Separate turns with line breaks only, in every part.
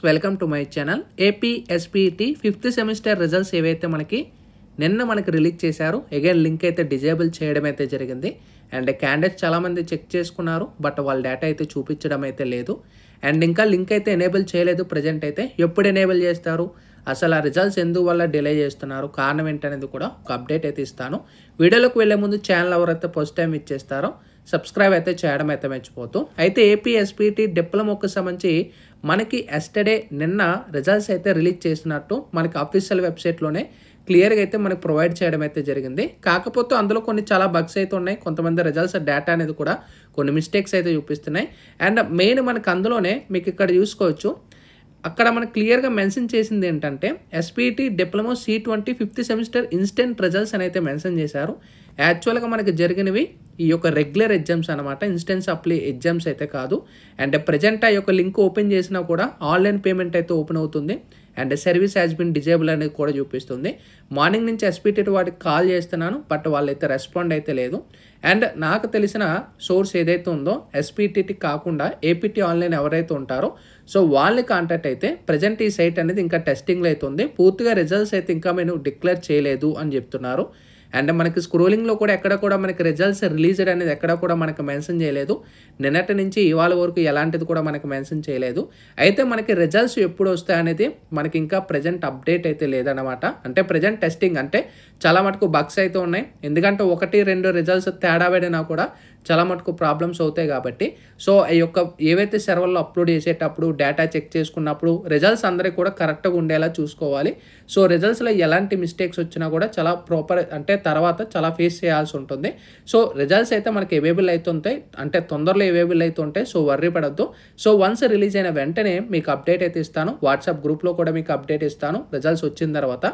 Welcome to my channel. AP SPT fifth semester results ఏవైతే మనకి release చేశారు. Again link అయితే డిజేబుల్ చేయడం అయితే జరిగింది. అండ్ క్యాండిడేట్స్ చాలామంది చెక్ చేసుకున్నారు, బట్ వాళ్ళ డేటా అయితే చూపించడం అయితే లేదు. అండ్ ఇంకా లింక్ అయితే ఎనేబుల్ చేయలేదు ప్రజెంట్ అయితే. ఎప్పుడు ఎనేబుల్ చేస్తారు, అసలు ఆ రిజల్ట్స్ ఎందువల్ల డిలే చేస్తున్నారు, కారణం ఏంటనేది కూడా ఒక అప్డేట్ అయితే ఇస్తాను. వీడియోలోకి వెళ్ళే ముందు ఛానల్ ఎవరైతే ఫస్ట్ టైం ఇచ్చేస్తారో సబ్స్క్రైబ్ అయితే చేయడం అయితే మర్చిపోతూ. అయితే ఏపీ ఎస్పీటీ డిప్లొమాకు సంబంధించి మనకి ఎస్టర్డే నిన్న రిజల్ట్స్ అయితే రిలీజ్ చేసినట్టు మనకి అఫీషియల్ వెబ్సైట్లోనే క్లియర్గా అయితే మనకి ప్రొవైడ్ చేయడం అయితే జరిగింది. కాకపోతే అందులో కొన్ని చాలా బగ్స్ అయితే ఉన్నాయి. కొంతమంది రిజల్ట్స్ డేటా అనేది కూడా కొన్ని మిస్టేక్స్ అయితే చూపిస్తున్నాయి. అండ్ మెయిన్ మనకి అందులోనే మీకు ఇక్కడ చూసుకోవచ్చు, అక్కడ మనకు క్లియర్గా మెన్షన్ చేసింది ఏంటంటే SPT diploma C20 fifth semester instant results అని అయితే మెన్షన్ చేశారు. యాక్చువల్గా మనకి జరిగినవి ఈ యొక్క రెగ్యులర్ ఎగ్జామ్స్ అనమాట, ఇన్స్టెన్స్ అప్లై ఎగ్జామ్స్ అయితే కాదు. అండ్ ప్రజెంట్ ఆ యొక్క లింక్ ఓపెన్ చేసినా కూడా ఆన్లైన్ పేమెంట్ అయితే ఓపెన్ అవుతుంది. And service has been disable అనేది కూడా చూపిస్తుంది. మార్నింగ్ నుంచి ఎస్పీటీ వాటికి కాల్ చేస్తున్నాను, బట్ వాళ్ళైతే రెస్పాండ్ అయితే లేదు. అండ్ నాకు తెలిసిన సోర్స్ ఏదైతే ఉందో ఎస్పీటీ కాకుండా ఏపీటీ ఆన్లైన్ ఎవరైతే ఉంటారో సో వాళ్ళని కాంటాక్ట్ అయితే ప్రజెంట్ ఈ సైట్ అనేది ఇంకా టెస్టింగ్లో అయితే ఉంది. పూర్తిగా రిజల్ట్స్ అయితే ఇంకా మేము డిక్లేర్ చేయలేదు అని చెప్తున్నారు. అండ్ మనకి స్క్రోలింగ్లో కూడా ఎక్కడ కూడా మనకి రిజల్ట్స్ రిలీజ్డ్ అనేది ఎక్కడ కూడా మనకి మెన్షన్ చేయలేదు. నిన్నటి నుంచి ఇవాళ వరకు ఎలాంటిది కూడా మనకి మెన్షన్ చేయలేదు. అయితే మనకి రిజల్ట్స్ ఎప్పుడు వస్తాయి అనేది మనకి ఇంకా ప్రజెంట్ అప్డేట్ అయితే లేదన్నమాట. అంటే ప్రజెంట్ టెస్టింగ్, అంటే చాలా మటుకు బగ్స్ అయితే ఉన్నాయి. ఎందుకంటే 1-2 రిజల్ట్స్ తేడా పడినా కూడా చాలా మటుకు ప్రాబ్లమ్స్ అవుతాయి కాబట్టి సో ఈ యొక్క ఏవైతే సర్వర్లో అప్లోడ్ చేసేటప్పుడు డేటా చెక్ చేసుకున్నప్పుడు రిజల్ట్స్ అందరికీ కూడా కరెక్ట్గా ఉండేలా చూసుకోవాలి. సో రిజల్ట్స్లో ఎలాంటి మిస్టేక్స్ వచ్చినా కూడా చాలా ప్రాపర్ అంటే తర్వాత చాలా ఫేస్ చేయాల్సి ఉంటుంది. సో రిజల్ట్స్ అయితే మనకి అవైలబుల్ అవుతుంటాయి, అంటే తొందరలో అవైలబుల్ అవుతుంటాయి. సో వర్రీ పడద్దు. సో వన్స్ రిలీజ్ అయిన వెంటనే మీకు అప్డేట్ అయితే ఇస్తాను. వాట్సాప్ గ్రూప్లో కూడా మీకు అప్డేట్ ఇస్తాను రిజల్ట్స్ వచ్చిన తర్వాత.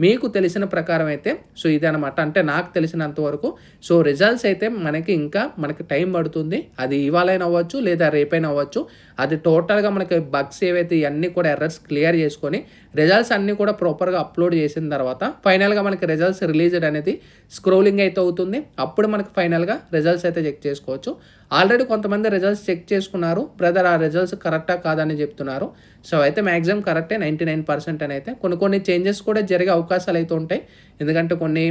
మీకు తెలిసిన ప్రకారం అయితే సో ఇదనమాట, అంటే నాకు తెలిసినంత వరకు. సో రిజల్ట్స్ అయితే మనకి టైం పడుతుంది. అది ఇవాళైనా అవ్వచ్చు లేదా రేపైనా అవ్వచ్చు. అది టోటల్గా మనకి బగ్స్ ఏవైతే ఇవన్నీ కూడా ఎర్రర్స్ క్లియర్ చేసుకొని రిజల్ట్స్ అన్నీ కూడా ప్రాపర్గా అప్లోడ్ చేసిన తర్వాత ఫైనల్గా మనకి రిజల్ట్స్ రిలీజ్డ్ అనేది స్క్రోలింగ్ అయితే అవుతుంది. అప్పుడు మనకి ఫైనల్గా రిజల్ట్స్ అయితే చెక్ చేసుకోవచ్చు. ఆల్రెడీ కొంతమంది రిజల్ట్స్ చెక్ చేసుకున్నారు, బ్రదర్ ఆ రిజల్ట్స్ కరెక్టా కాదని చెప్తున్నారు. సో అయితే మ్యాక్సిమం కరెక్టే 99% అని అయితే. కొన్ని చేంజెస్ కూడా జరిగే అవకాశాలు అయితే ఉంటాయి, ఎందుకంటే కొన్ని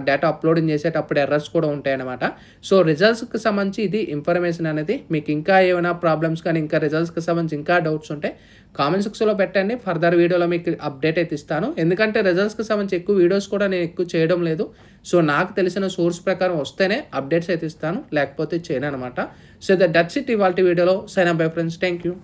డేటా అప్లోడింగ్ చేసేటప్పుడు ఎర్రర్స్ కూడా ఉంటాయి అన్నమాట. సో రిజల్ట్స్కి సంబంధించి ఇది ఇన్ఫర్మేషన్ అనేది. మీకు ఇంకా ఏమైనా ప్రాబ్లమ్స్ కానీ ఇంకా రిజల్ట్స్కి సంబంధించి ఇంకా డౌట్స్ ఉంటే కామెంట్ సెక్షన్లో పెట్టండి. ఫర్దర్ వీడియోలో మీకు అప్డేట్ అయితే ఇస్తాను. ఎందుకంటే రిజల్ట్స్కి సంబంధించి ఎక్కువ వీడియోస్ కూడా నేను ఎక్కువ చేయడం లేదు. సో నాకు తెలిసిన సోర్స్ ప్రకారం వస్తేనే అప్డేట్స్ అయితే ఇస్తాను, లేకపోతే చేయను అనమాట. సో దట్స్ ఇట్ ఇవాల్టి వీడియోలో. Sign up bye friends. Thank you.